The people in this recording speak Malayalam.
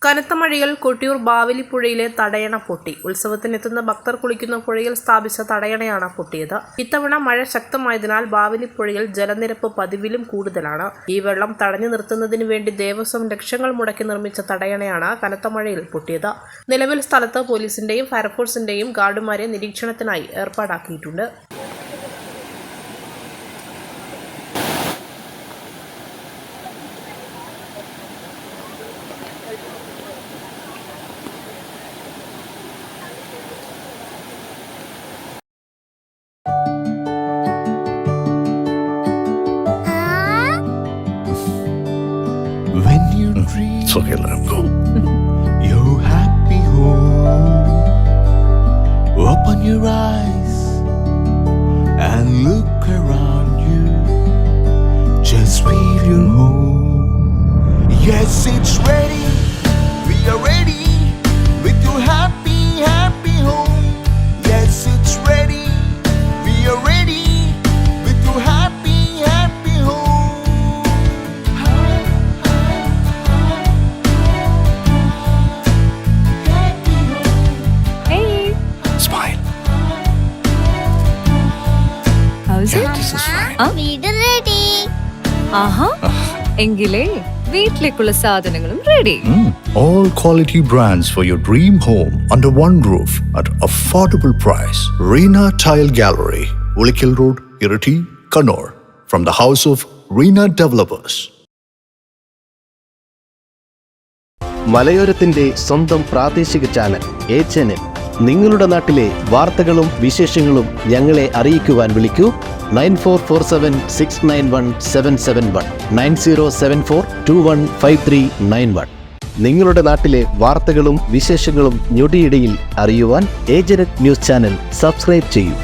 കനത്ത മഴയിൽ കൊട്ടിയൂർ ബാവലിപ്പുഴയിലെ തടയണ പൊട്ടി. ഉത്സവത്തിനെത്തുന്ന ഭക്തർ കുളിക്കുന്ന പുഴയിൽ സ്ഥാപിച്ച തടയണയാണ് പൊട്ടിയത്. ഇത്തവണ മഴ ശക്തമായതിനാൽ ബാവലിപ്പുഴയിൽ ജലനിരപ്പ് പതിവിലും കൂടുതലാണ്. ഈ വെള്ളം തടഞ്ഞു നിർത്തുന്നതിന് വേണ്ടി ദേവസ്വം ലക്ഷങ്ങൾ മുടക്കി നിർമ്മിച്ച തടയണയാണ് കനത്ത മഴയിൽ പൊട്ടിയത്. നിലവിൽ സ്ഥലത്ത് പോലീസിന്റെയും ഫയർഫോഴ്സിന്റെയും ഗാർഡുമാരെ നിരീക്ഷണത്തിനായി ഏർപ്പാടാക്കിയിട്ടുണ്ട്. When you dream, It's okay, let him go. your happy home. Open your eyes and look around you. Just feel your home. Yes, it's ready. We are ready with your happy, happy home. Yes, it's ready. We are ready with your happy, happy home. Smile. How's it? This is fine. വീട് റെഡി. ആഹാ എങ്കിലേ വീട്ടിലേക്കുള്ള സാധനങ്ങളും ready. All quality brands for your dream home under one roof at affordable price. Reena Tile Gallery, Ulikil Road, Irati, Kannur. From the house of Reena Developers. മലയോരത്തിന്റെ സ്വന്തം പ്രാദേശിക ചാനൽ HNN. നിങ്ങളുടെ നാട്ടിലെ വാർത്തകളും വിശേഷങ്ങളും ഞങ്ങളെ അറിയിക്കുവാൻ വിളിക്കൂ 9447691771 9074215391. നിങ്ങളുടെ നാട്ടിലെ വാർത്തകളും വിശേഷങ്ങളും ഞൊടിയിടയിൽ അറിയുവാൻ ഏജനറ്റ് ന്യൂസ് ചാനൽ സബ്സ്ക്രൈബ് ചെയ്യൂ.